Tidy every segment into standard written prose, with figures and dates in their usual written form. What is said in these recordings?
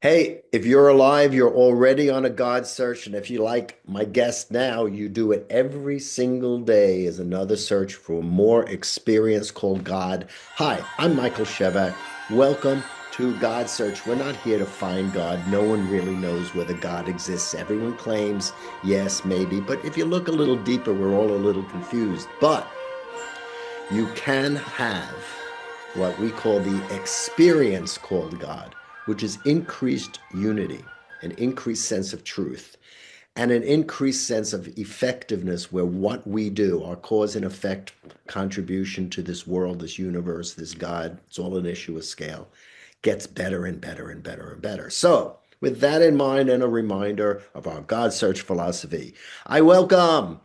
Hey, if you're alive, you're already on a God search. And if you like my guest now, you do it every single day as another search for more experience called God. Hi, I'm Michael Shevack. Welcome to God Search. We're not here to find God. No one really knows whether God exists. Everyone claims, yes, maybe. But if you look a little deeper, we're all a little confused. But you can have what we call the experience called God, which is increased unity, an increased sense of truth, and an increased sense of effectiveness where what we do, our cause and effect contribution to this world, this universe, this God, it's all an issue of scale, gets better and better and better and better. So, with that in mind and a reminder of our God search philosophy, I welcome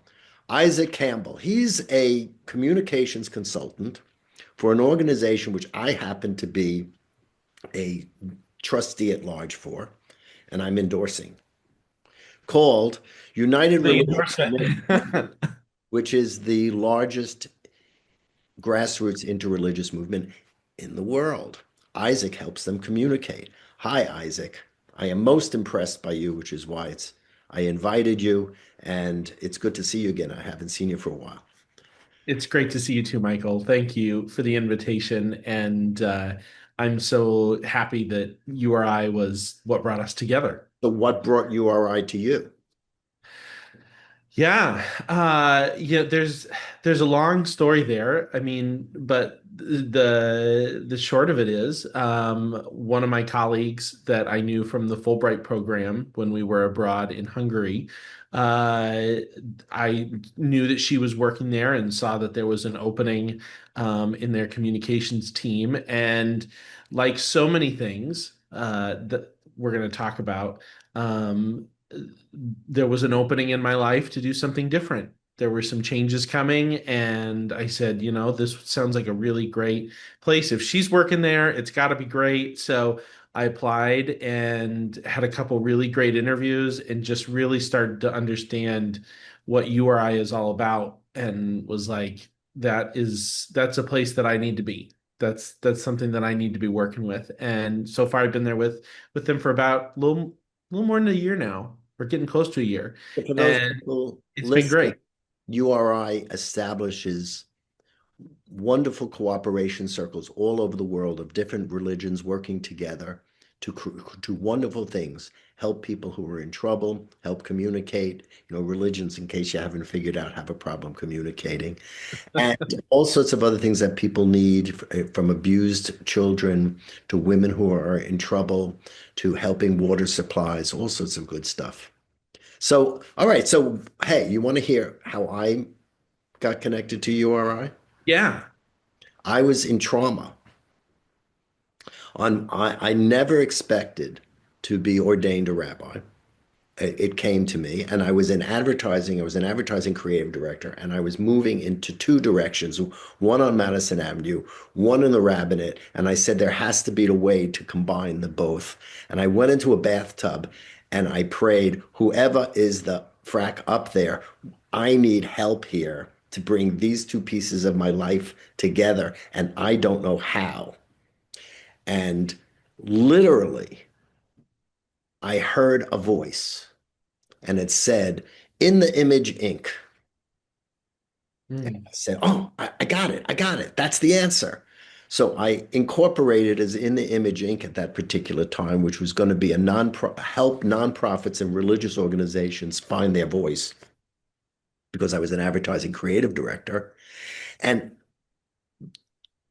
Isaac Campbell. He's a communications consultant for an organization which I happen to be a trustee at large for, and I'm endorsing, called United The Religious Initiative, endorsement. which is the largest grassroots interreligious movement in the world. Isaac helps them communicate. Hi, Isaac. I am most impressed by you, which is why I invited you, and it's good to see you again. I haven't seen you for a while. It's great to see you too, Michael. Thank you for the invitation. And I'm so happy that URI was what brought us together. So, what brought URI to you? Yeah, there's a long story there. I mean, but the short of it is, one of my colleagues that I knew from the Fulbright program when we were abroad in Hungary, uh, I knew that she was working there and saw that there was an opening in their communications team. And like so many things that we're going to talk about, there was an opening in my life to do something different. There were some changes coming, and I said, this sounds like a really great place. If she's working there, it's got to be great. So I applied and had a couple really great interviews and just really started to understand what URI is all about and was like, that's a place that I need to be. That's something that I need to be working with. And so far I've been there with them for about a little more than a year now. We're getting close to a year, So for those and people it's been listening, great. URI establishes wonderful cooperation circles all over the world of different religions working together to wonderful things, help people who are in trouble, help communicate. Religions, in case you haven't figured out, have a problem communicating, and all sorts of other things that people need, from abused children to women who are in trouble to helping water supplies, all sorts of good stuff. So, all right. So, hey, you want to hear how I got connected to URI? Yeah. I was in trauma. I never expected to be ordained a rabbi. It came to me, and I was in advertising. I was an advertising creative director, and I was moving into two directions, one on Madison Avenue, one in the Rabbinate. And I said there has to be a way to combine the both. And I went into a bathtub and I prayed, whoever is the frack up there, I need help here to bring these two pieces of my life together, and I don't know how. And literally, I heard a voice and it said, "In the image ink." And Mm. I said, "Oh, I got it. I got it. That's the answer." So I incorporated as In the Image Inc. at that particular time, which was going to be a help nonprofits and religious organizations find their voice, because I was an advertising creative director. And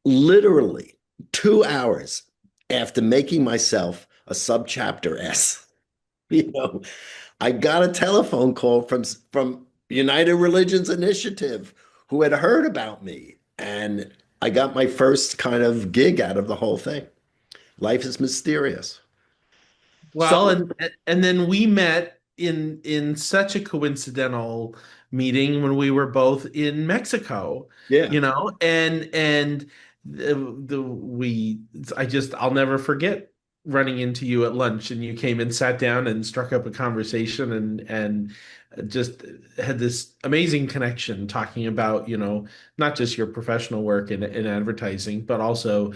literally 2 hours after making myself a subchapter S, you know, I got a telephone call from United Religions Initiative, who had heard about me, and I got my first kind of gig out of the whole thing. Life is mysterious. So, Well, and then we met in such a coincidental meeting when we were both in Mexico, yeah. and the we I'll never forget. running into you at lunch, and you came and sat down and struck up a conversation, and just had this amazing connection talking about, not just your professional work in advertising, but also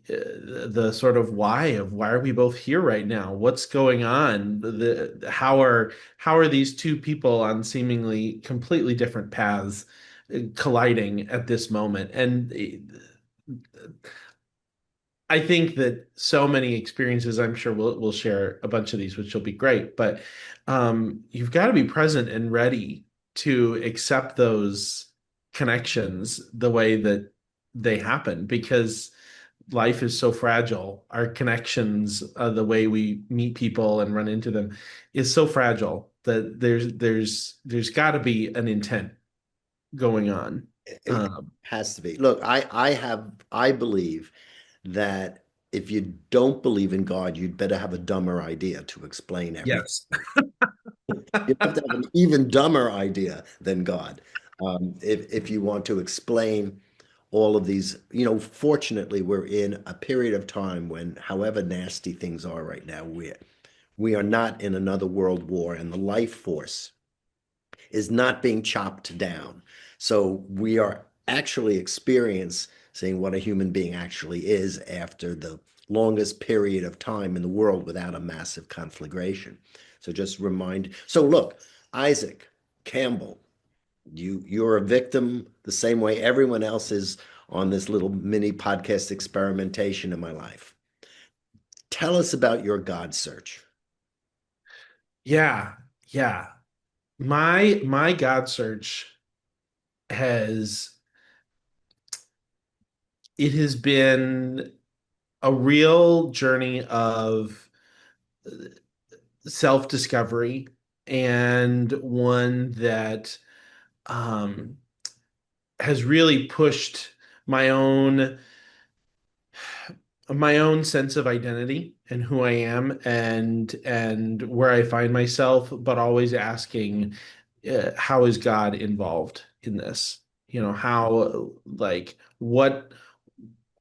the sort of why are we both here right now? What's going on? How are these two people on seemingly completely different paths colliding at this moment? And I think that so many experiences, I'm sure we'll share a bunch of these, which will be great, but you've got to be present and ready to accept those connections the way that they happen, because life is so fragile. Our connections, the way we meet people and run into them, is so fragile that there's got to be an intent going on. It has to be. Look, I believe that if you don't believe in God, you'd better have a dumber idea to explain everything. Yes. You have to have an even dumber idea than God. If you want to explain all of these, fortunately, we're in a period of time when, however nasty things are right now, we are not in another world war, and the life force is not being chopped down. So we are actually experiencing what a human being actually is after the longest period of time in the world without a massive conflagration. So just remind. So look, Isaac Campbell, you're a victim the same way everyone else is on this little mini podcast experimentation in my life. Tell us about your God search. Yeah, yeah. My God search has it has been a real journey of self-discovery, and one that um, has really pushed my own my own sense of identity and who I am, and where I find myself, but always asking, how is God involved in this? How, like, what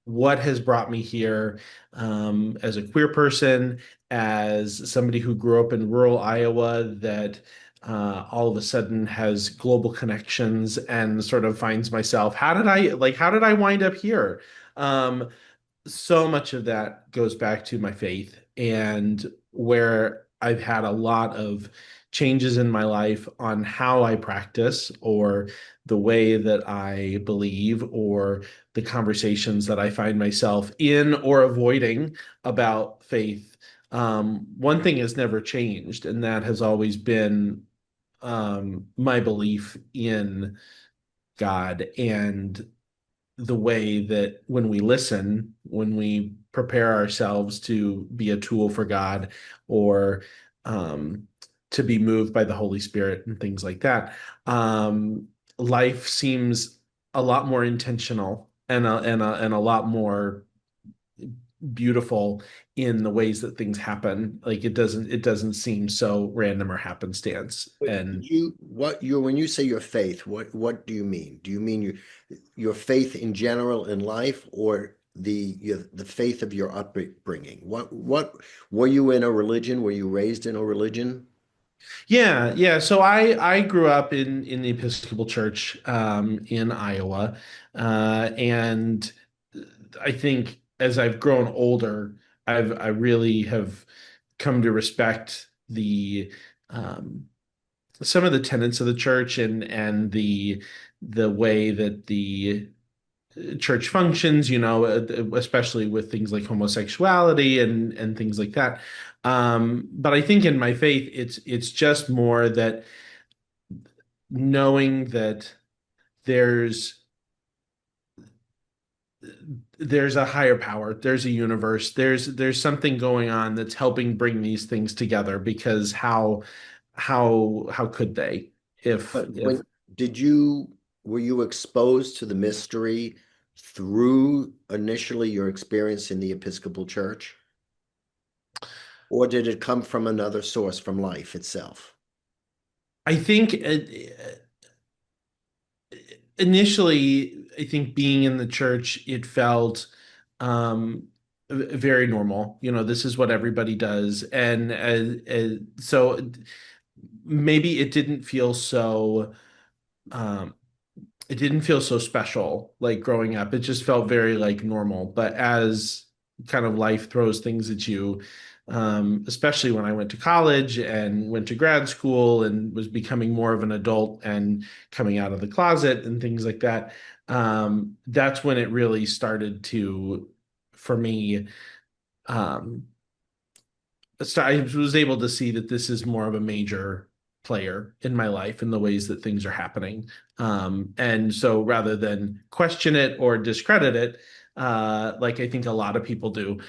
has brought me here, as a queer person, as somebody who grew up in rural Iowa that all of a sudden has global connections and sort of finds myself, how did I wind up here? So much of that goes back to my faith, and where I've had a lot of changes in my life on how I practice, or the way that I believe, or the conversations that I find myself in or avoiding about faith. One thing has never changed, and that has always been my belief in God, and the way that when we listen, when we prepare ourselves to be a tool for God, or um, to be moved by the Holy Spirit and things like that, life seems a lot more intentional, and a lot more beautiful in the ways that things happen. Like, it doesn't seem so random or happenstance. But And when you say your faith, what do you mean? Do you mean your faith in general in life, or the faith of your upbringing? What were you in a religion? Were you raised in a religion? Yeah, yeah. So I grew up in the Episcopal Church, in Iowa, and I think as I've grown older, I really have come to respect the um, some of the tenets of the church, and the way that the church functions, especially with things like homosexuality and things like that. But I think in my faith, it's just more that knowing that there's there's a higher power, there's a universe, there's something going on that's helping bring these things together, because how could they, But if when did you were you exposed to the mystery through initially your experience in the Episcopal Church, or did it come from another source from life itself? I think initially, I think being in the church, it felt um, very normal. This is what everybody does. And so maybe um, it didn't feel so special like growing up. It just felt very like normal. But as kind of life throws things at you, especially when I went to college and went to grad school and was becoming more of an adult and coming out of the closet and things like that, that's when it really started to, for me, um, I was able to see that this is more of a major player in my life in the ways that things are happening. And so rather than question it or discredit it, like I think a lot of people do,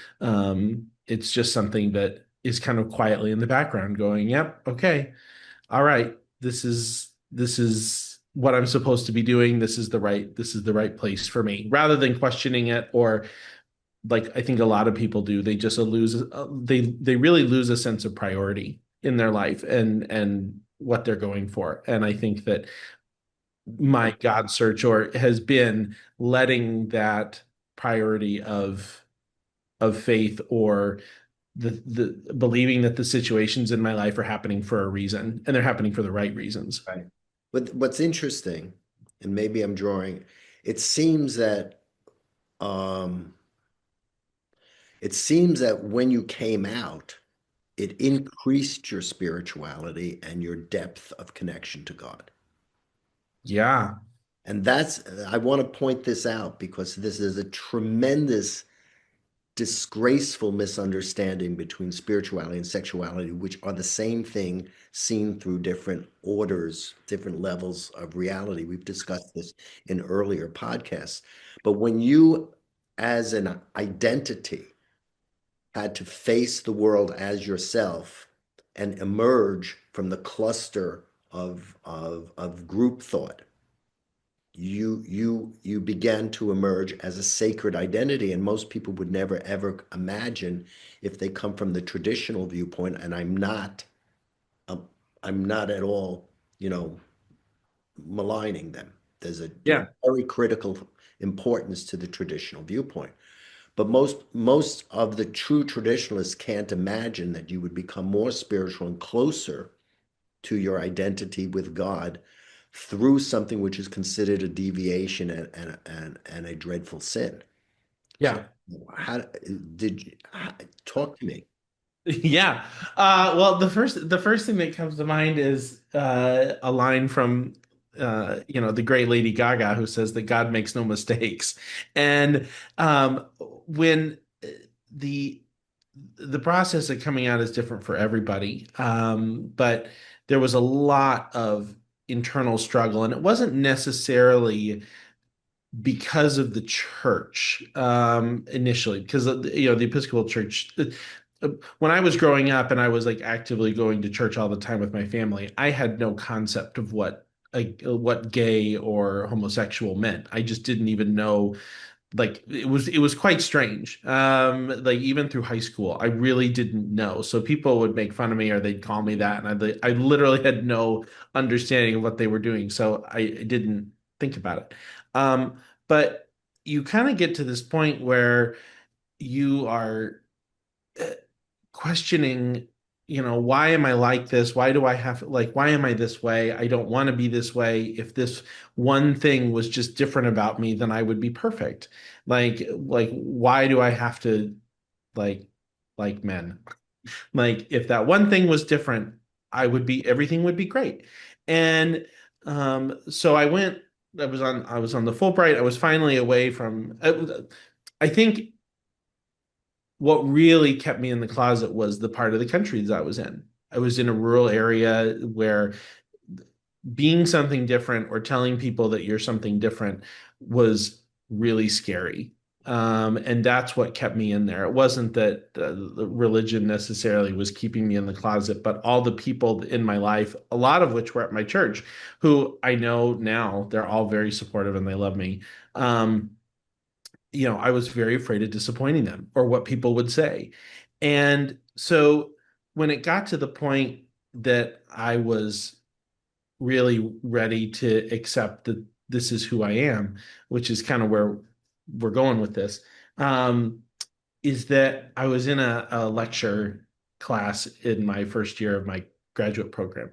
it's just something that is kind of quietly in the background going, yep, okay, all right, this is what I'm supposed to be doing. This is the right place for me, rather than questioning it or like I think a lot of people do. They just they really lose a sense of priority in their life and what they're going for. And I think that my God search or has been letting that priority of faith or the believing that the situations in my life are happening for a reason and they're happening for the right reasons. Right. But what's interesting, and maybe I'm drawing, it seems that um, it seems that when you came out, it increased your spirituality and your depth of connection to God. Yeah. And I want to point this out because this is a tremendous, disgraceful misunderstanding between spirituality and sexuality, which are the same thing seen through different orders, different levels of reality. We've discussed this in earlier podcasts. But when you, as an identity, had to face the world as yourself and emerge from the cluster of group thought, you began to emerge as a sacred identity, and most people would never ever imagine, if they come from the traditional viewpoint, and um, I'm not at all, you know, maligning them. There's a Yeah. very critical importance to the traditional viewpoint. But most of the true traditionalists can't imagine that you would become more spiritual and closer to your identity with God through something which is considered a deviation and a dreadful sin. So Yeah. how did you talk to me? Yeah. Well, the first thing that comes to mind is a line from the great Lady Gaga who says that God makes no mistakes. And when the the process of coming out is different for everybody. But there was a lot of internal struggle, and it wasn't necessarily because of the church initially, because the Episcopal Church. When I was growing up and I was like actively going to church all the time with my family, I had no concept of what gay or homosexual meant. I just didn't even know. Like it was quite strange. Like even through high school, I really didn't know. So people would make fun of me or they'd call me that, and I literally had no understanding of what they were doing. So I didn't think about it. But you kind of get to this point where you are questioning, why am I like this? Why do I have like why am I this way? I don't want to be this way. If this one thing was just different about me, then I would be perfect. Like why do I have to like like men? Like if that one thing was different, everything would be great. And so I was on the Fulbright. I was finally away from I think what really kept me in the closet was the part of the country that I was in. I was in a rural area where being something different or telling people that you're something different was really scary. And that's what kept me in there. It wasn't that the religion necessarily was keeping me in the closet, but all the people in my life, a lot of which were at my church, who I know now they're all very supportive and they love me. Um, I was very afraid of disappointing them or what people would say. And so when it got to the point that I was really ready to accept that this is who I am, which is kind of where we're going with this. Um, is that I was in a lecture class in my first year of my graduate program.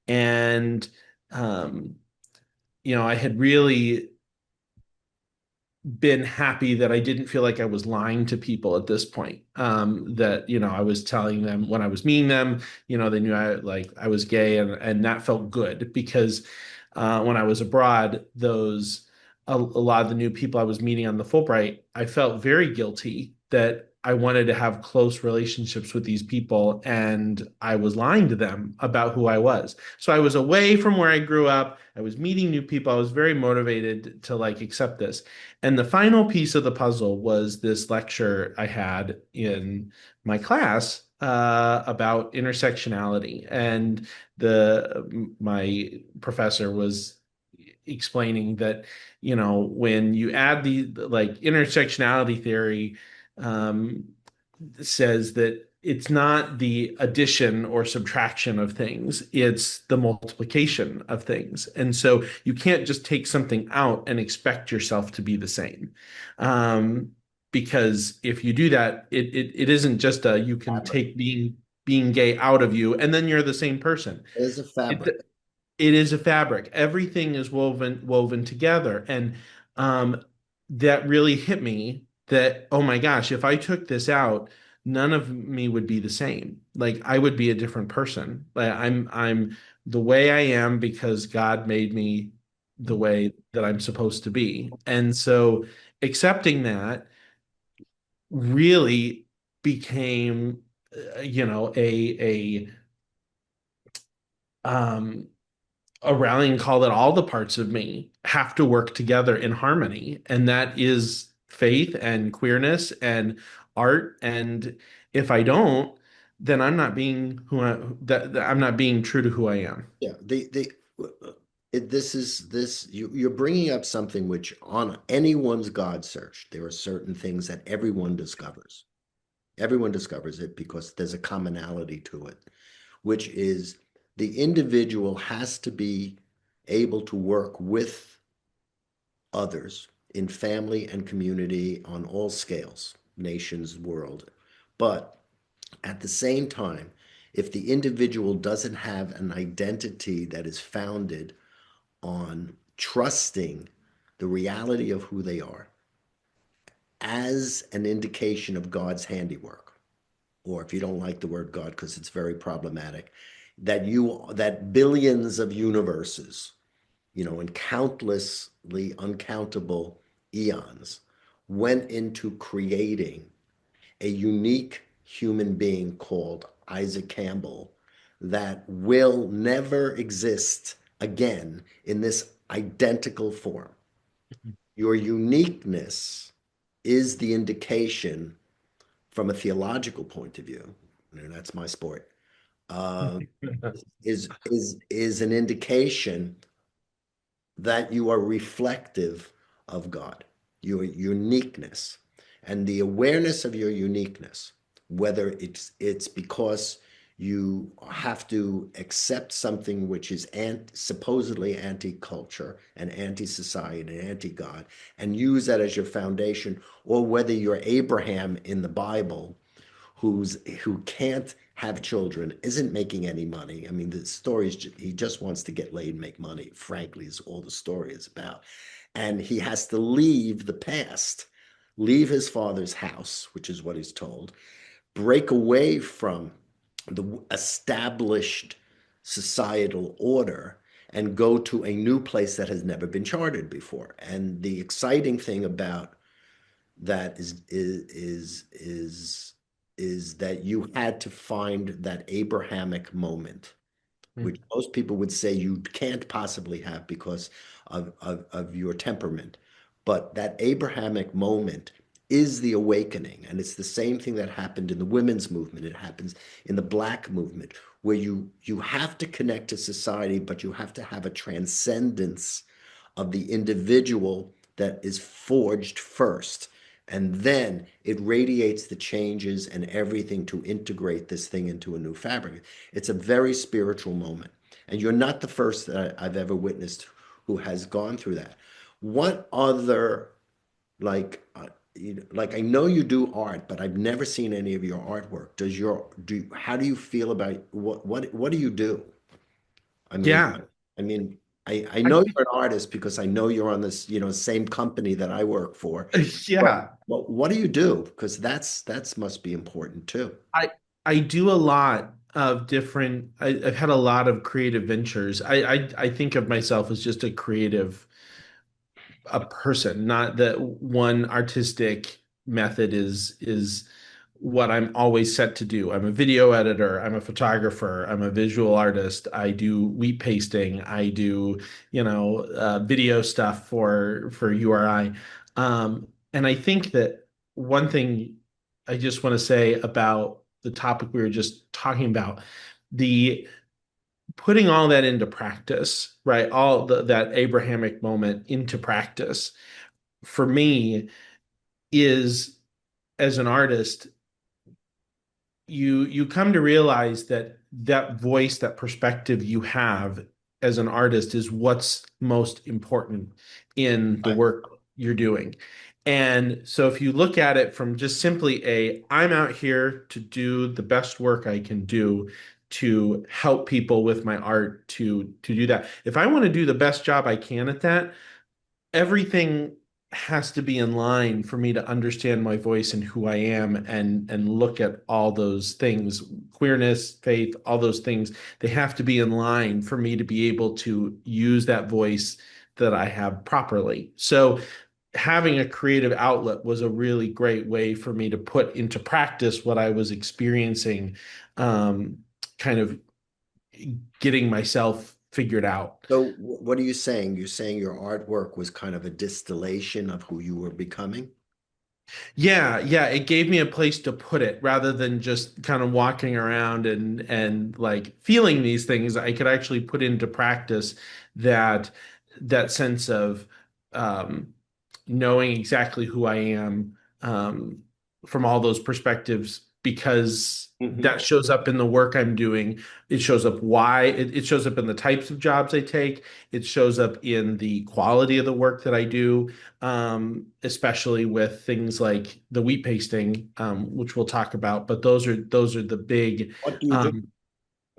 And, um, I had really been happy that I didn't feel like I was lying to people at this point. That, I was telling them when I was meeting them, they knew I was gay, and that felt good because when I was abroad, a lot of the new people I was meeting on the Fulbright, I felt very guilty that I wanted to have close relationships with these people, and I was lying to them about who I was. So I was away from where I grew up. I was meeting new people. I was very motivated to like accept this. And the final piece of the puzzle was this lecture I had in my class about intersectionality. And my professor was explaining that, when you add the like intersectionality theory, um, says that it's not the addition or subtraction of things, it's the multiplication of things. And so you can't just take something out and expect yourself to be the same. Um, because if you do that, it isn't just you can Fabric. take being gay out of you and then you're the same person. It is a It, fabric. it is a fabric. Everything is woven together. And um, that really hit me that, oh my gosh, if I took this out, none of me would be the same. Like I would be a different person. Like I'm the way I am because God made me the way that I'm supposed to be. And so accepting that really became um a rallying call that all the parts of me have to work together in harmony. And that is faith and queerness and art. And if I don't, then I'm not being that I'm not being true to who I am. Yeah, this is this you're bringing up something which on anyone's God search, there are certain things that everyone discovers. Everyone discovers it because there's a commonality to it, which is the individual has to be able to work with others in family and community on all scales, nations, world. But at the same time, if the individual doesn't have an identity that is founded on trusting the reality of who they are as an indication of God's handiwork, or if you don't like the word God because it's very problematic, that billions of universes, in countlessly uncountable eons went into creating a unique human being called Isaac Campbell that will never exist again in this identical form. Your uniqueness is the indication from a theological point of view, and that's my sport, uh, is an indication that you are reflective of God, your uniqueness, and the awareness of your uniqueness, whether it's because you have to accept something which is supposedly anti-culture and anti-society and anti-God and use that as your foundation, or whether you're Abraham in the Bible who can't have children, isn't making any money. I mean, the story is he just wants to get laid and make money, frankly, is all the story is about. And he has to leave the past, leave his father's house, which is what he's told, break away from the established societal order and go to a new place that has never been charted before. And the exciting thing about that is that you had to find that Abrahamic moment, which most people would say you can't possibly have because of your temperament. But that Abrahamic moment is the awakening. And it's the same thing that happened in the women's movement. It happens in the Black movement, where you have to connect to society, but you have to have a transcendence of the individual that is forged first. And then it radiates the changes and everything to integrate this thing into a new fabric. It's a very spiritual moment. And you're not the first that I've ever witnessed who has gone through that. What other, like, like I know you do art, but I've never seen any of your artwork. How do you feel about what do you do? I mean, Yeah. I mean, I I, know you're an artist because I know you're on this, same company that I work for. But, yeah. but what do you do? Because that's must be important too. I I do a lot of different I've had a lot of creative ventures. I think of myself as just a person, not that one artistic method is what I'm always set to do. I'm a video editor, I'm a photographer, I'm a visual artist. I do wheat pasting, I do, video stuff for URI. And I think that one thing I just want to say about the topic we were just talking about, the putting all that into practice, right? That Abrahamic moment into practice for me is, as an artist, you come to realize that that voice, that perspective you have as an artist is what's most important in the I, work you're doing. And so if you look at it from just simply I'm out here to do the best work I can do to help people with my art to do that. If I want to do the best job I can at that, everything has to be in line for me to understand my voice and who I am and look at all those things, queerness, faith, all those things. They have to be in line for me to be able to use that voice that I have properly. So having a creative outlet was a really great way for me to put into practice what I was experiencing, um, kind of getting myself figured out. so what are you saying? You're saying your artwork was kind of a distillation of who you were becoming? Yeah, yeah, it gave me a place to put it rather than just kind of walking around and like feeling these things. I could actually put into practice that that sense of um, knowing exactly who I am, from all those perspectives, because Hmm. that shows up in the work I'm doing. It shows up it shows up in the types of jobs I take. It shows up in the quality of the work that I do, especially with things like the wheat pasting, which we'll talk about. But those are the big, What do you do? um,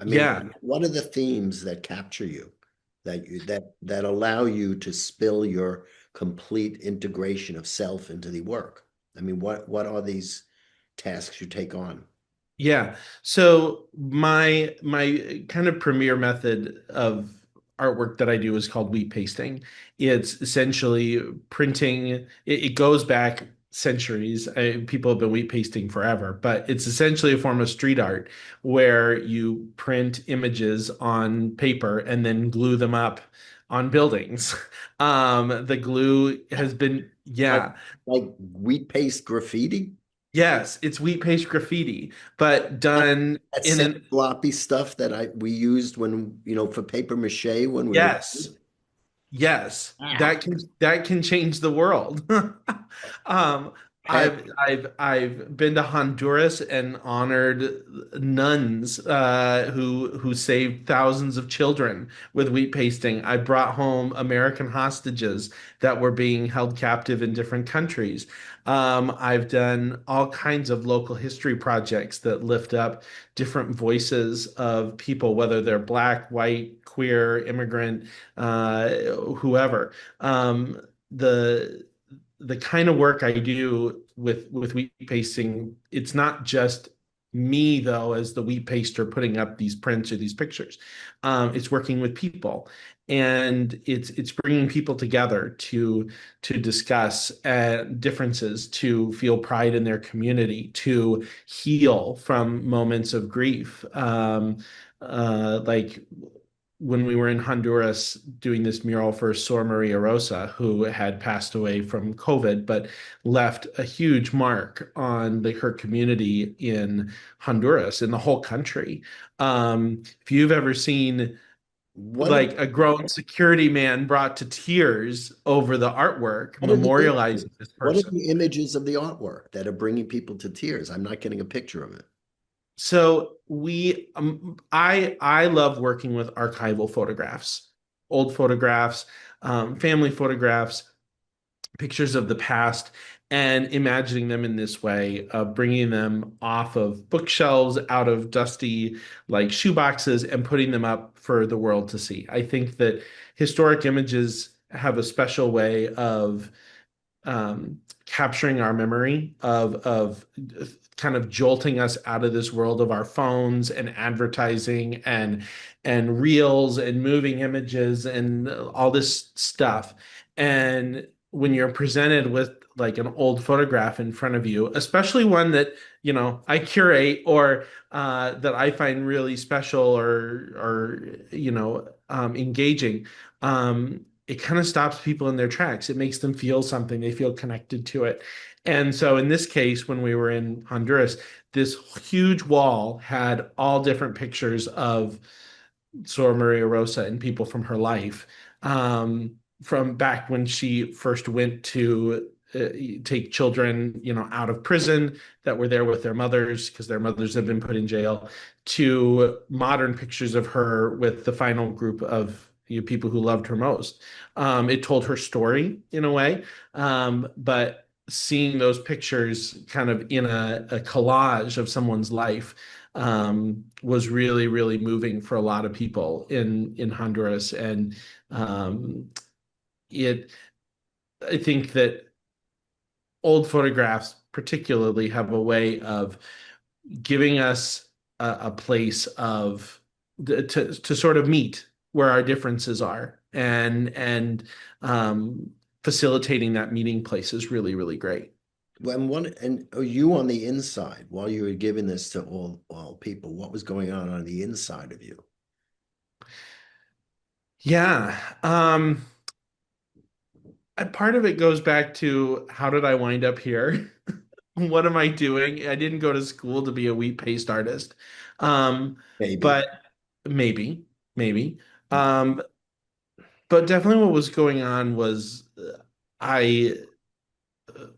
I mean, yeah. what are the themes that capture you, that allow you to spill your complete integration of self into the work? I mean, what are these tasks you take on? Yeah. So my kind of premier method of artwork that I do is called wheat pasting. It's essentially printing. It goes back centuries. People have been wheat pasting forever, but it's essentially a form of street art where you print images on paper and then glue them up on buildings. The glue has been, Like yeah. like wheat paste graffiti? Yes, it's wheat paste graffiti, but That, done that in same an floppy stuff that I we used when, for paper mache when we were yes, kids. yes, Ah, that can change the world. Um, heck, I've been to Honduras and honored nuns who saved thousands of children with wheat pasting. I brought home American hostages that were being held captive in different countries. I've done all kinds of local history projects that lift up different voices of people, whether they're black, white, queer, immigrant, whoever. The the kind of work I do with wheat pasting, it's not just me though as the wheat paster putting up these prints or these pictures. It's working with people, and it's bringing people together to discuss differences, to feel pride in their community, to heal from moments of grief. Like when we were in Honduras doing this mural for Sor Maria Rosa, who had passed away from COVID, but left a huge mark on her community in Honduras, in the whole country. If you've ever seen what are, like a grown security man brought to tears over the artwork what are the images? memorializing this What are person. the images of the artwork that are bringing people to tears? I'm not getting a picture of it. So I love working with archival photographs, old photographs, family photographs, pictures of the past. and imagining them in this way, bringing them off of bookshelves, out of dusty like shoeboxes, and putting them up for the world to see. I think that historic images have a special way of capturing our memory of kind of jolting us out of this world of our phones and advertising and reels and moving images and all this stuff. And when you're presented with like an old photograph in front of you, especially one that, I curate or that I find really special or engaging, it kind of stops people in their tracks. It makes them feel something. They feel connected to it. And so in this case, when we were in Honduras, this huge wall had all different pictures of Sor Maria Rosa and people from her life, from back when she first went to take children, out of prison that were there with their mothers because their mothers had been put in jail, to modern pictures of her with the final group of people who loved her most. It told her story in a way, but seeing those pictures kind of in a collage of someone's life was really, really moving for a lot of people in Honduras. And um, it, I think that old photographs, particularly, have a way of giving us a place of to sort of meet where our differences are, and facilitating that meeting place is really, really great. And you on the inside, while you were giving this to all people, what was going on the inside of you? Yeah. Part of it goes back to how did I wind up here? What am I doing? I didn't go to school to be a wheat paste artist. Maybe. But maybe, maybe. Um, but definitely what was going on was I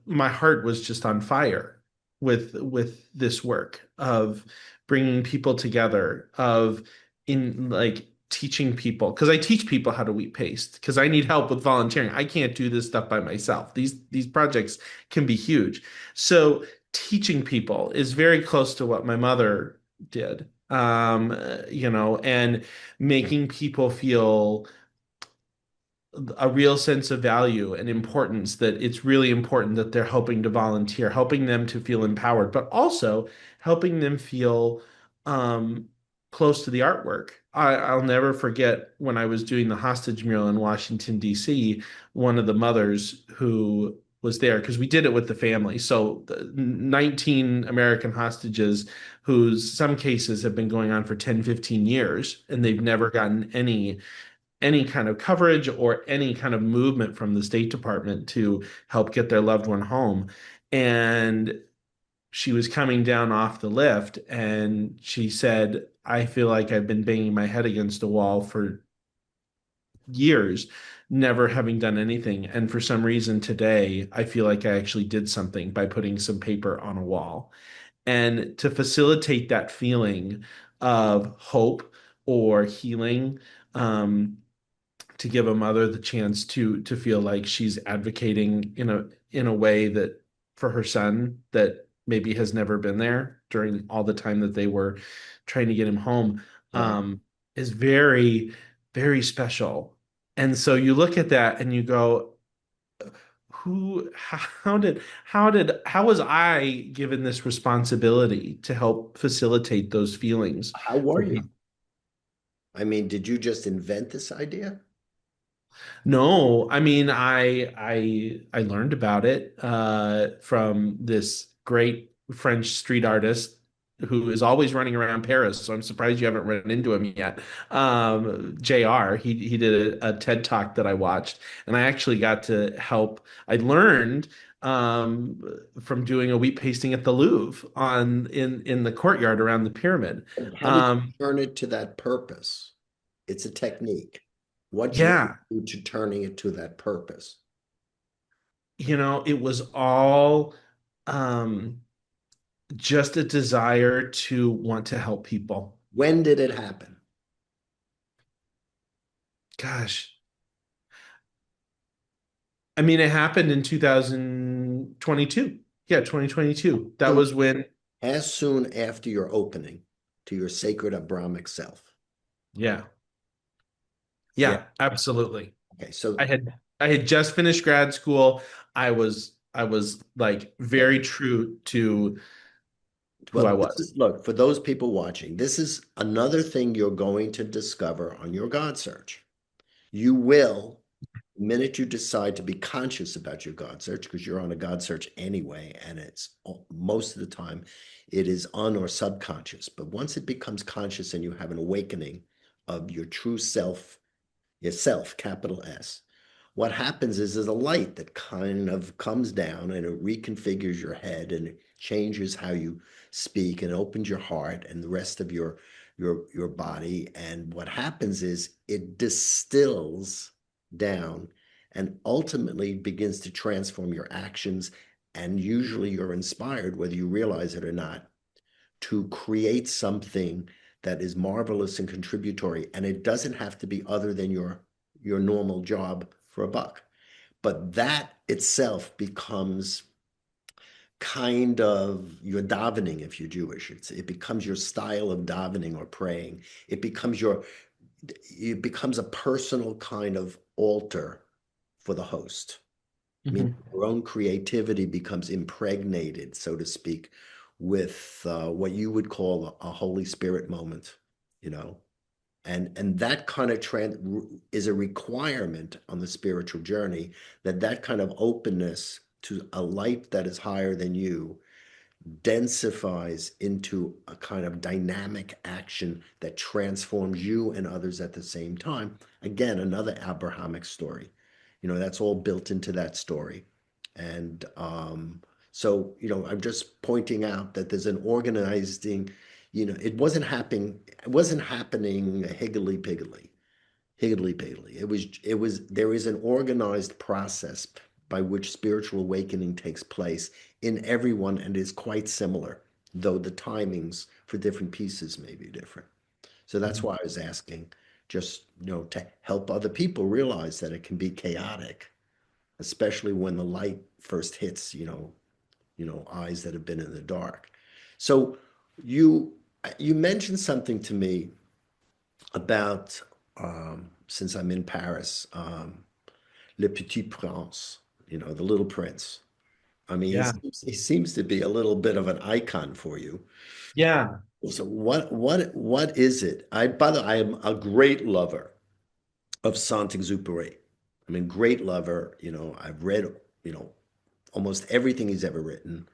my heart was just on fire with this work of bringing people together, of in like teaching people, because I teach people how to wheat paste because I need help with volunteering. I can't do this stuff by myself. These projects can be huge. So teaching people is very close to what my mother did. And making people feel a real sense of value and importance, that it's really important that they're helping to volunteer, helping them to feel empowered, but also helping them feel um, close to the artwork. I'll never forget when I was doing the hostage mural in Washington, D.C., one of the mothers who was there, because we did it with the family. So the 19 American hostages whose some cases have been going on for 10, 15 years, and they've never gotten any kind of coverage or any kind of movement from the State Department to help get their loved one home. And she was coming down off the lift and she said, I feel like I've been banging my head against a wall for years, never having done anything. And for some reason today, I feel like I actually did something by putting some paper on a wall. And to facilitate that feeling of hope or healing, to give a mother the chance to feel like she's advocating in a way that for her son that maybe has never been there during all the time that they were trying to get him home, Right. is very, very special. And so you look at that and you go, how was I given this responsibility to help facilitate those feelings How were for you? people? I mean, did you just invent this idea? No, I mean I learned about it from this great French street artist who is always running around Paris. So I'm surprised you haven't run into him yet. JR, he did a TED Talk that I watched, and I actually got to help. I learned um, from doing a wheat pasting at the Louvre in the courtyard around the pyramid. How did you Um, turn it to that purpose? It's a technique. What drove yeah, you to turning it to that purpose? it was all um, just a desire to want to help people. When did it happen? Gosh, I mean, it happened in 2022. Yeah, 2022. That Soon, was when, as soon after your opening to your sacred Abrahamic self. yeah, Yeah. yeah, absolutely. Okay. So, I had just finished grad school. I was like okay. very true to who I Well, this was. is, look, for those people watching, this is another thing you're going to discover on your God search. You will, the minute you decide to be conscious about your God search, because you're on a God search anyway, and it's most of the time it is un or subconscious. But once it becomes conscious and you have an awakening of your true self, yourself, capital S, what happens is there's a light that kind of comes down and it reconfigures your head and it changes how you speak and opens your heart and the rest of your body. And what happens is it distills down and ultimately begins to transform your actions. And usually you're inspired, whether you realize it or not, to create something that is marvelous and contributory. And it doesn't have to be other than your normal job for a buck. But that itself becomes kind of your davening if you're Jewish. It becomes your style of davening or praying. It becomes it becomes a personal kind of altar for the host. I mean, Mhm. your own creativity becomes impregnated, so to speak, with what you would call a Holy Spirit moment, you know. And that kind of trend is a requirement on the spiritual journey, that kind of openness to a light that is higher than you densifies into a kind of dynamic action that transforms you and others at the same time. Again, another Abrahamic story. That's all built into that story. And so, I'm just pointing out that there's an organizing, it wasn't happening higgledy-piggledy. There is an organized process by which spiritual awakening takes place in everyone and is quite similar, though the timings for different pieces may be different. So that's Mhm. why I was asking, just, to help other people realize that it can be chaotic, especially when the light first hits, eyes that have been in the dark. So you you mentioned something to me about since I'm in Paris, Le Petit Prince, the Little Prince. I mean, Yeah. he seems to be a little bit of an icon for you. Yeah. So what is it? By the way, I am a great lover of Saint-Exupéry. I mean, great lover. I've read, you know, almost everything he's ever written.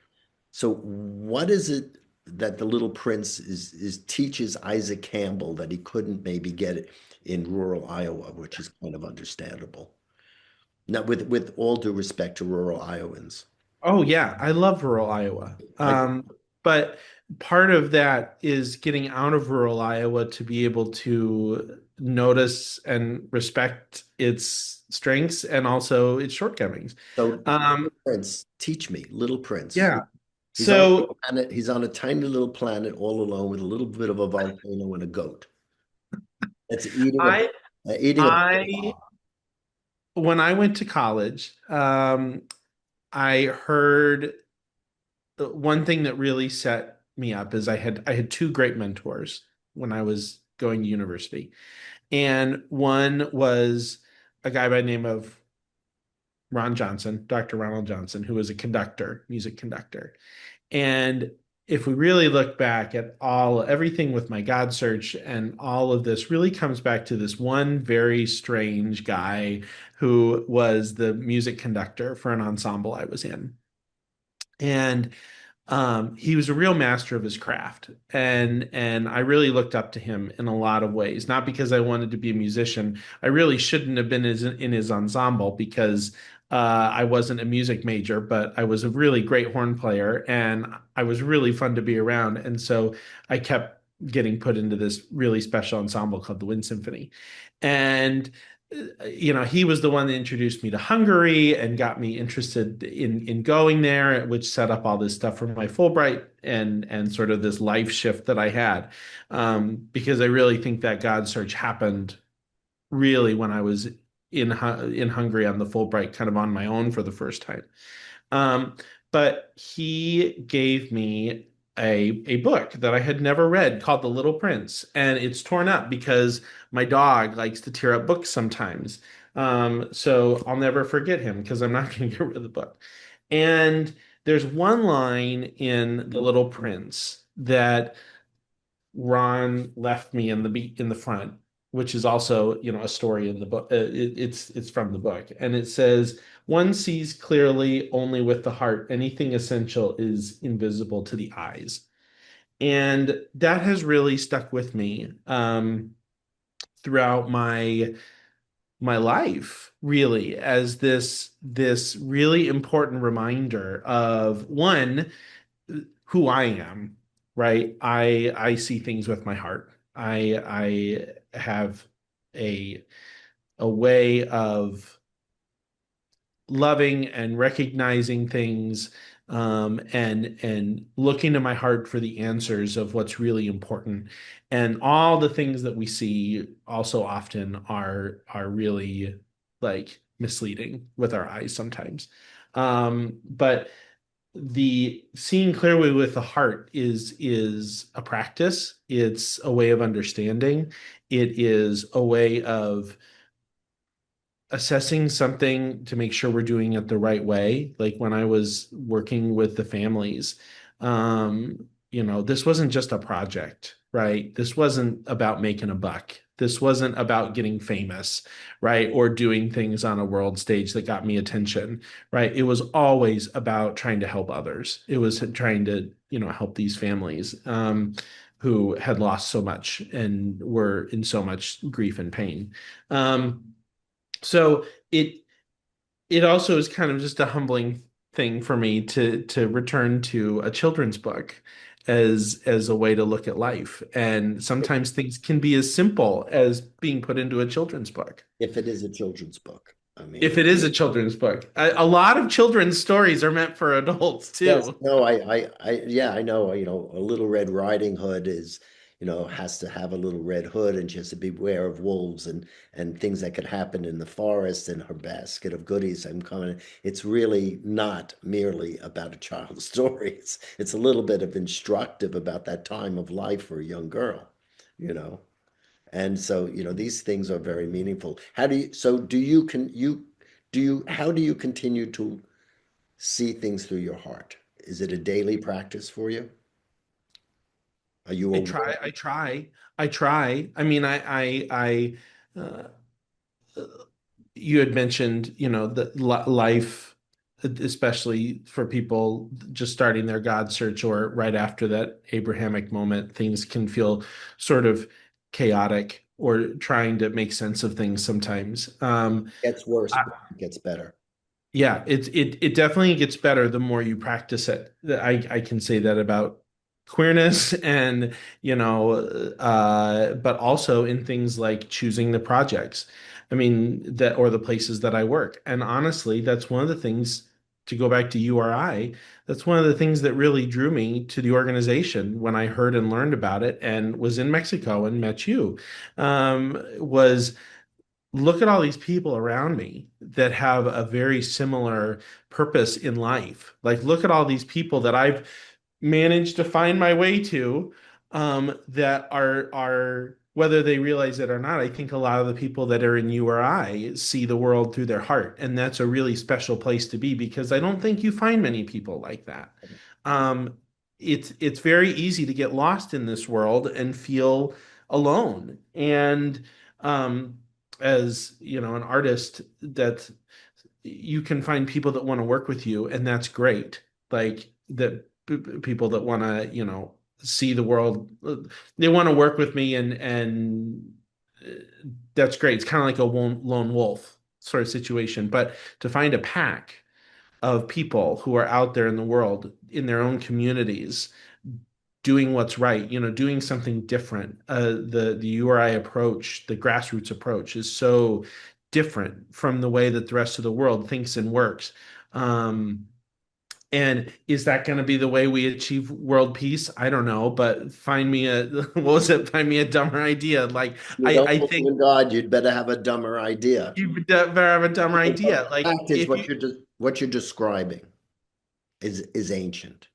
So what is it that the Little Prince is teaches Isaac Campbell that he couldn't maybe get it in rural Iowa, which is kind of understandable. Now, with all due respect to rural Iowans. Oh yeah, I love rural Iowa. I But part of that is getting out of rural Iowa to be able to notice and respect its strengths and also its shortcomings. So Um, Little Prince, teach me, Little Prince. yeah. He's on a So planet, he's on a tiny little planet all alone with a little bit of a volcano and a goat. That's I eating a I when I went to college, I heard one thing that really set me up is I had two great mentors when I was going to university. And one was a guy by the name of Ron Johnson, Dr. Ronald Johnson, who was a conductor, music conductor. And if we really look back at everything with my God search and all of this really comes back to this one very strange guy who was the music conductor for an ensemble I was in. And he was a real master of his craft, and I really looked up to him in a lot of ways. Not because I wanted to be a musician. I really shouldn't have been in his ensemble because I wasn't a music major, but I was a really great horn player, and I was really fun to be around. And so I kept getting put into this really special ensemble called the Wind Symphony, and he was the one that introduced me to Hungary and got me interested in going there, which set up all this stuff for my Fulbright and sort of this life shift that I had, because I really think that God search happened really when I was in Hungary on the Fulbright, kind of on my own for the first time. Um, but he gave me a book that I had never read called The Little Prince, and it's torn up because my dog likes to tear up books sometimes. So I'll never forget him because I'm not going to get rid of the book. And there's one line in The Little Prince that Ron left me in the front, which is also, a story in the book. It's from the book, and it says, "One sees clearly only with the heart. Anything essential is invisible to the eyes." And that has really stuck with me throughout my life, really, as this really important reminder of one, who I am, right? I see things with my heart. I have a a way of loving and recognizing things, and looking to my heart for the answers of what's really important. And all the things that we see also often are really like misleading with our eyes sometimes. But the seeing clearly with the heart is a practice. It's a way of understanding. It is a way of assessing something to make sure we're doing it the right way. Like when I was working with the families, this wasn't just a project, right? This wasn't about making a buck. This wasn't about getting famous, right? Or doing things on a world stage that got me attention, right? It was always about trying to help others. It was trying to, help these families, who had lost so much and were in so much grief and pain. So it also is kind of just a humbling thing for me to return to a children's book as a way to look at life. And sometimes things can be as simple as being put into a children's book. If it is a children's book. I If mean, it is a children's book, a lot of children's stories are meant for adults yes, too. no, yeah, I know, a Little Red Riding Hood is, has to have a little red hood and she has to beware of wolves and things that could happen in the forest and her basket of goodies. I'm coming. It's really not merely about a child's story. It's a little bit of instructive about that time of life for a young girl, you know. And so, these things are very meaningful. How do you, so do you, can you, do you, how do you continue to see things through your heart? Is it a daily practice for you? Are you I aware? try, I try, I try. I mean, uh, you had mentioned, the life, especially for people just starting their God search or right after that Abrahamic moment, things can feel sort of chaotic or trying to make sense of things sometimes. It gets worse, I, but it gets better. yeah, it definitely gets better the more you practice it. I can say that about queerness and but also in things like choosing the projects. I mean that or the places that I work. And honestly, that's one of the things to go back to URI. That's one of the things that really drew me to the organization when I heard and learned about it and was in Mexico and met you. Was look at all these people around me that have a very similar purpose in life. Like, look at all these people that I've managed to find my way to, that are whether they realize it or not. I think a lot of the people that are in you or I see the world through their heart, and that's a really special place to be because I don't think you find many people like that. Um, it's very easy to get lost in this world and feel alone. And as an artist, that you can find people that want to work with you, and that's great. Like that people that want to, see the world, they want to work with me, and that's great. It's kind of like a lone wolf sort of situation. But to find a pack of people who are out there in the world in their own communities doing what's right, doing something different. The URI approach, the grassroots approach is so different from the way that the rest of the world thinks and works. Um, And is that going to be the way we achieve world peace? I don't know, but find me a what was it? Find me a dumber idea. Like You I, don't I believe think in God, you'd better have a dumber idea. you better have a dumber But idea. the Like fact is, if you, what you're describing is ancient.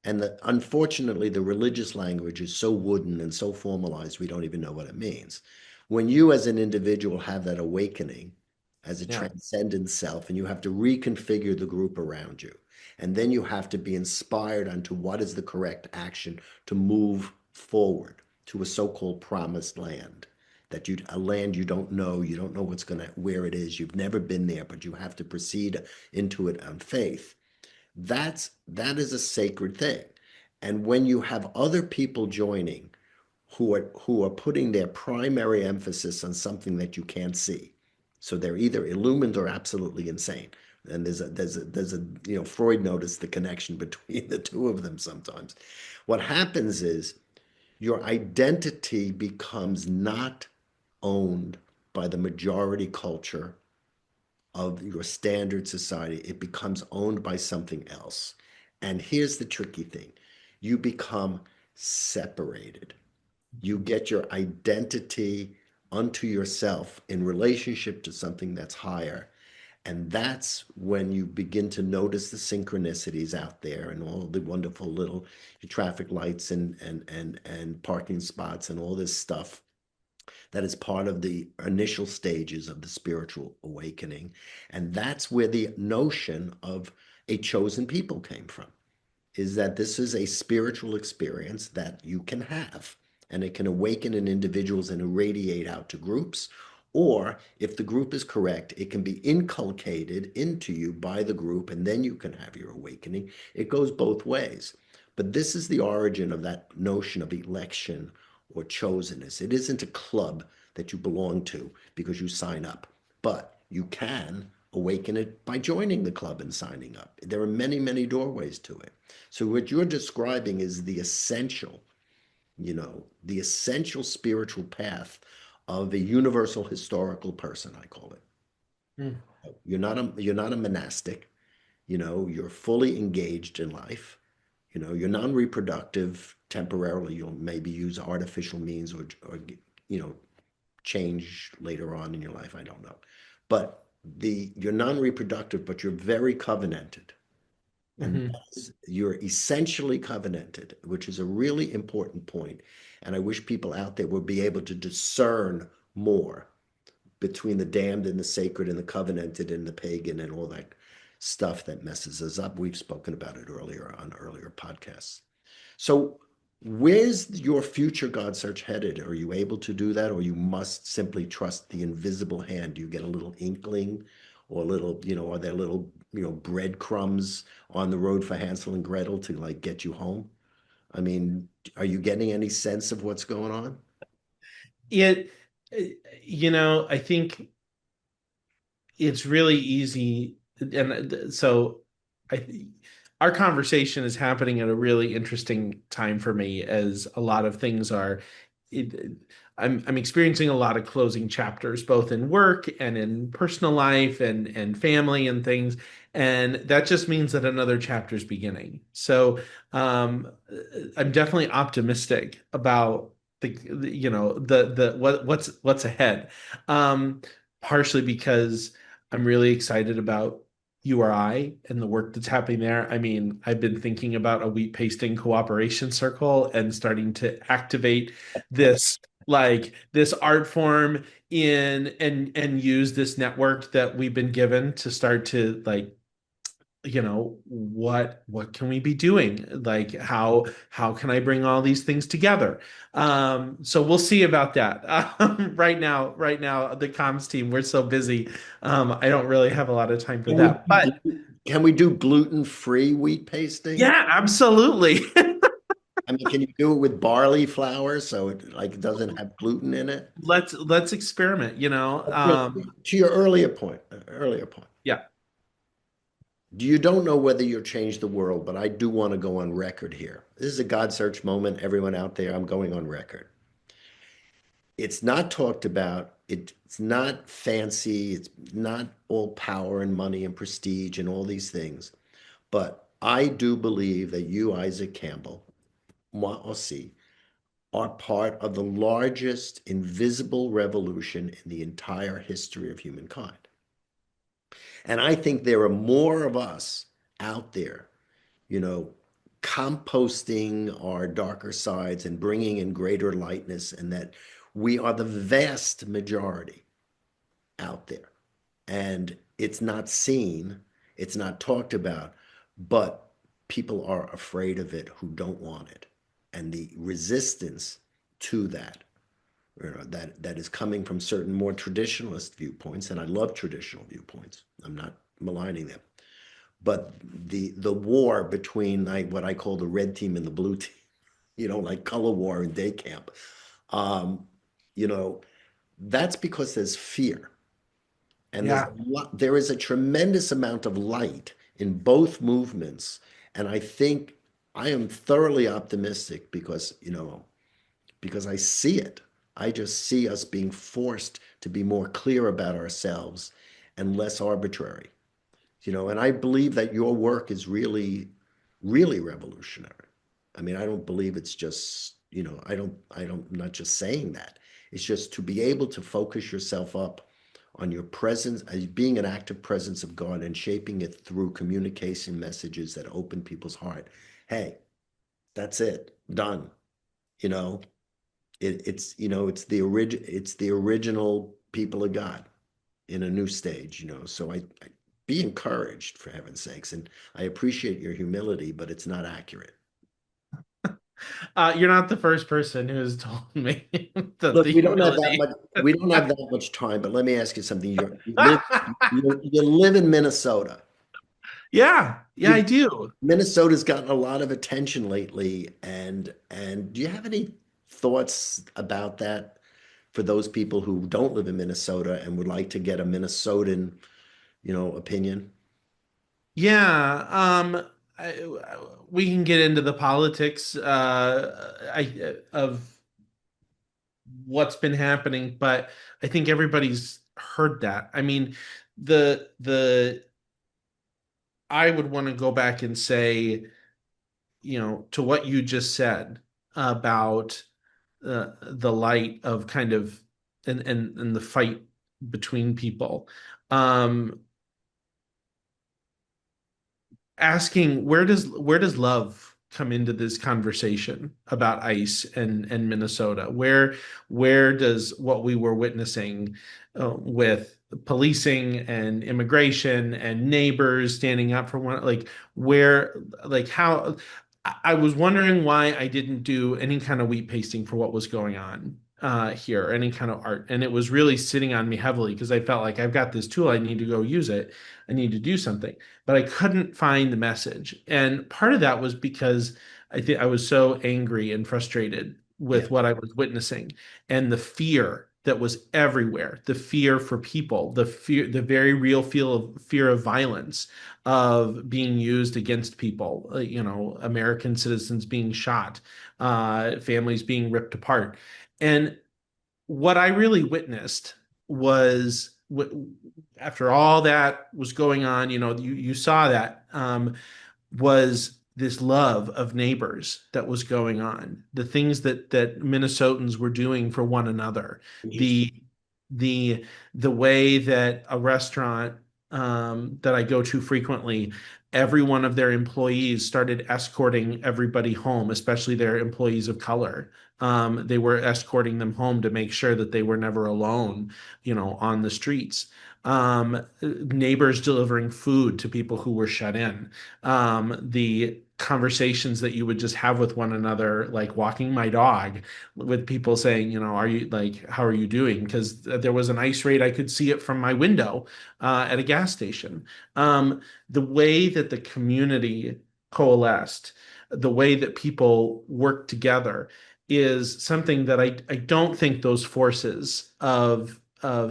And unfortunately, the religious language is so wooden and so formalized, we don't even know what it means. When you, as an individual, have that awakening as a yeah, transcendent self, and you have to reconfigure the group around you, and then you have to be inspired onto what is the correct action to move forward to a so-called promised land. A land you don't know where it is, you've never been there, but you have to proceed into it on faith. That is a sacred thing. And when you have other people joining who are putting their primary emphasis on something that you can't see, so they're either illumined or absolutely insane. And Freud noticed the connection between the two of them sometimes. What happens is your identity becomes not owned by the majority culture of your standard society. It becomes owned by something else. And here's the tricky thing: you become separated. You get your identity unto yourself in relationship to something that's higher. And that's when you begin to notice the synchronicities out there and all the wonderful little traffic lights and parking spots and all this stuff that is part of the initial stages of the spiritual awakening. And that's where the notion of a chosen people came from, is that this is a spiritual experience that you can have, and it can awaken in individuals and irradiate out to groups. Or if the group is correct, it can be inculcated into you by the group, and then you can have your awakening. It goes both ways. But this is the origin of that notion of election or chosenness. It isn't a club that you belong to because you sign up, but you can awaken it by joining the club and signing up. There are many, many doorways to it. So what you're describing is the essential spiritual path of a universal historical person, I call it. mm, You're not a monastic, you're fully engaged in life. You're non-reproductive temporarily. You'll maybe use artificial means or you know, change later on in your life. I don't know. But you're non-reproductive, but you're very covenanted. And mhm. you're essentially covenanted, which is a really important point. And I wish people out there would be able to discern more between the damned and the sacred and the covenanted and the pagan and all that stuff that messes us up. We've spoken about it earlier on earlier podcasts. So, where's your future God search headed? Are you able to do that, or you must simply trust the invisible hand? Do you get a little inkling, or a little, are there little, breadcrumbs on the road for Hansel and Gretel to like get you home? I mean, are you getting any sense of what's going on? It, I think it's really easy, and so I our conversation is happening at a really interesting time for me as a lot of things are it, I'm experiencing a lot of closing chapters both in work and in personal life and family and things, and that just means that another chapter is beginning. So um I'm definitely optimistic about what's ahead. um Partially because I'm really excited about URI and the work that's happening there. I mean, I've been thinking about a wheat pasting cooperation circle and starting to activate this this art form in and use this network that we've been given to start to what can we be doing, like how can I bring all these things together. So we'll see about that. Right now the comms team, we're so busy. I don't really have a lot of time for Can we that, but can we do gluten-free wheat pasting? yeah, absolutely. I mean, can you do it with barley flour so it like doesn't have gluten in it? Let's experiment, To your earlier point, yeah. you don't know whether you'll change the world, but I do want to go on record here. This is a God search moment. Everyone out there, I'm going on record. It's not talked about. It's not fancy. It's not all power and money and prestige and all these things. But I do believe that you, Isaac Campbell, moi aussi, are part of the largest invisible revolution in the entire history of humankind. And I think there are more of us out there, you know, composting our darker sides and bringing in greater lightness, and that we are the vast majority out there. And it's not seen, it's not talked about, but people are afraid of it who don't want it. And the resistance to that, that is coming from certain more traditionalist viewpoints, and I love traditional viewpoints. I'm not maligning them, but the war between like what I call the red team and the blue team, like color war in day camp, um, you know, that's because there's fear. And Yeah. there is a tremendous amount of light in both movements. And I think I am thoroughly optimistic because I see it. I just see us being forced to be more clear about ourselves and less arbitrary. And I believe that your work is really, really revolutionary. I mean, I don't believe it's just, I'm not just saying that. It's just to be able to focus yourself up on your presence, as being an active presence of God and shaping it through communication messages that open people's heart. Hey, that's it, done. You know, it's the original people of God in a new stage. So I be encouraged, for heaven's sakes, and I appreciate your humility, but it's not accurate. You're not the first person who has told me that Look, the humility. we don't have that much time, but let me ask you something. You live in Minnesota. Yeah, yeah, I You do. Minnesota's gotten a lot of attention lately, and do you have any thoughts about that for those people who don't live in Minnesota and would like to get a Minnesotan, opinion? Yeah, I, we can get into the politics of what's been happening, but I think everybody's heard that. I mean, the I would want to go back and say, to what you just said about the light of kind of and the fight between people. Um, Asking where does love come into this conversation about ICE and Minnesota? Where does what we were witnessing with policing and immigration and neighbors standing up for one, like where, like how I was wondering why I didn't do any kind of wheat pasting for what was going on here, any kind of art, and it was really sitting on me heavily because I felt like I've got this tool, I need to go use it, I need to do something, but I couldn't find the message. And part of that was because I think I was so angry and frustrated Yeah. with what I was witnessing and the fear that was everywhere, the fear for people, the fear, the very real feel of fear of violence, of being used against people, American citizens being shot, families being ripped apart. And what I really witnessed was after all that was going on, you saw that was this love of neighbors that was going on, the things that Minnesotans were doing for one another, Interesting. the the the way that a restaurant that I go to frequently, every one of their employees started escorting everybody home, especially their employees of color. They were escorting them home to make sure that they were never alone, on the streets. Neighbors delivering food to people who were shut in, the conversations that you would just have with one another, like walking my dog, with people saying, are you like, how are you doing? Because there was an ice raid, I could see it from my window at a gas station. The way that the community coalesced, the way that people worked together is something that I don't think those forces of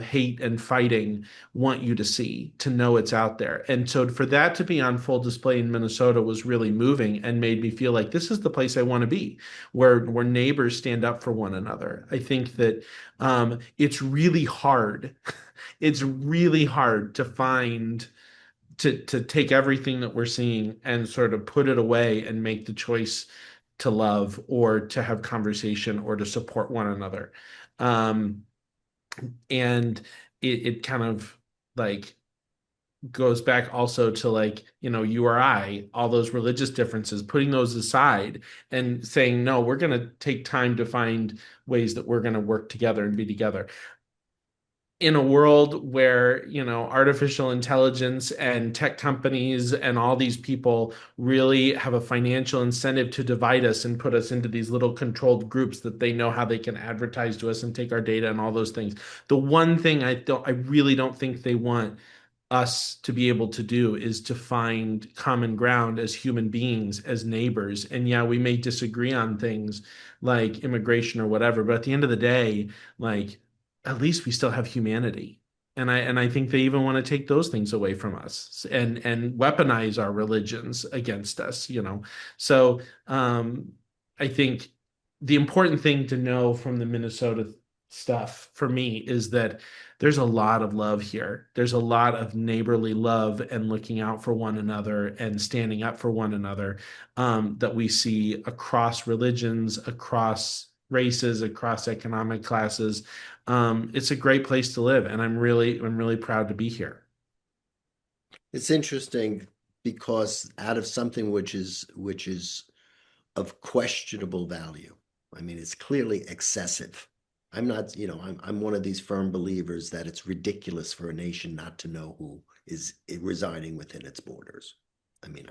hate and fighting want you to see, to know it's out there. And so for that to be on full display in Minnesota was really moving and made me feel like this is the place I want to be, where neighbors stand up for one another. I think that it's really hard. It's really hard to find to take everything that we're seeing and sort of put it away and make the choice to love or to have conversation or to support one another. Um, and it kind of like goes back also to like, you or I, all those religious differences, putting those aside and saying, no, we're going to take time to find ways that we're going to work together and be together in a world where, artificial intelligence and tech companies and all these people really have a financial incentive to divide us and put us into these little controlled groups that they know how they can advertise to us and take our data and all those things. The one thing I really don't think they want us to be able to do is to find common ground as human beings, as neighbors. And yeah, we may disagree on things like immigration or whatever, but at the end of the day, like at least we still have humanity. And I think they even want to take those things away from us and weaponize our religions against us. So I think the important thing to know from the Minnesota stuff for me is that there's a lot of love here. There's a lot of neighborly love and looking out for one another and standing up for one another, that we see across religions, across races, across economic classes. It's a great place to live, and I'm really proud to be here. It's interesting because out of something which is of questionable value. I mean, it's clearly excessive. I'm not, I'm one of these firm believers that it's ridiculous for a nation not to know who is residing within its borders. I mean,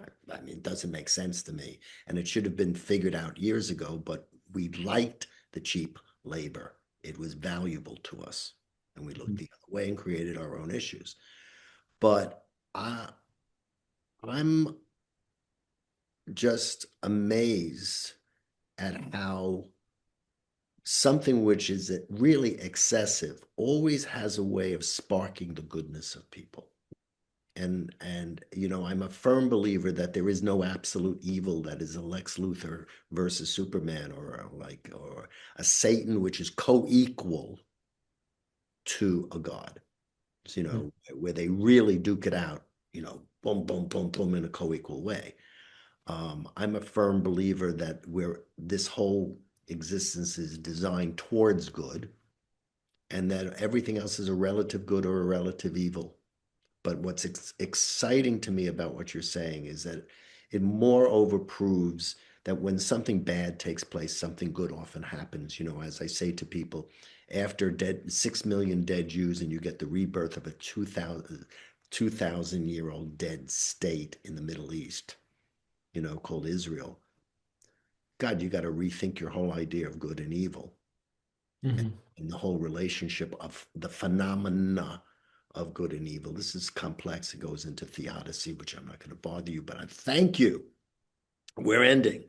it doesn't make sense to me, and it should have been figured out years ago. But we liked the cheap labor; it was valuable to us, and we looked the other way and created our own issues. But I'm just amazed at how something which is really excessive always has a way of sparking the goodness of people. And I'm a firm believer that there is no absolute evil that is a Lex Luthor versus Superman or a Satan which is co-equal to a God. So, where they really duke it out, boom, boom, boom, boom in a co-equal way. I'm a firm believer that where this whole existence is designed towards good, and that everything else is a relative good or a relative evil. But what's exciting to me about what you're saying is that it moreover proves that when something bad takes place, something good often happens. As I say to people, after 6 million dead Jews, and you get the rebirth of a 2,000-year-old dead state in the Middle East, called Israel. God, you got to rethink your whole idea of good and evil and, Mhm. and the whole relationship of the phenomena of good and evil. This is complex. It goes into theodicy, which I'm not going to bother you, but I thank you. We're ending.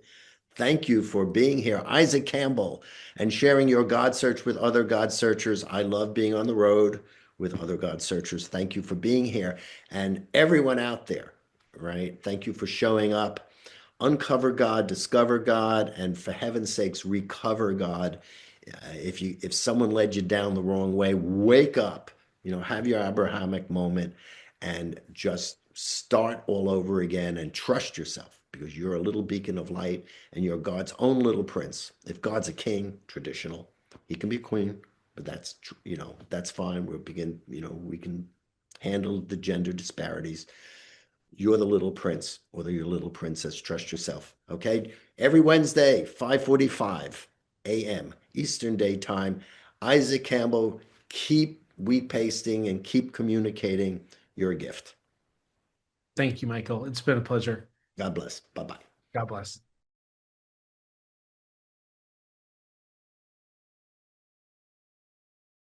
Thank you for being here, Isaac Campbell, and sharing your God search with other God searchers. I love being on the road with other God searchers. Thank you for being here. And everyone out there, right? Thank you for showing up. Uncover God, discover God, and for heaven's sakes, recover God. If someone led you down the wrong way, wake up. Have your Abrahamic moment and just start all over again and trust yourself because you're a little beacon of light and you're God's own little prince. If God's a king, traditional, he can be a queen, but that's fine. We can handle the gender disparities. You're the little prince or your little princess. Trust yourself. Okay. Every Wednesday, 5:45 a.m. Eastern Daytime. Isaac Campbell, keep wheat pasting and keep communicating. You're a gift. Thank you, Michael. It's been a pleasure. God bless. Bye bye. God bless.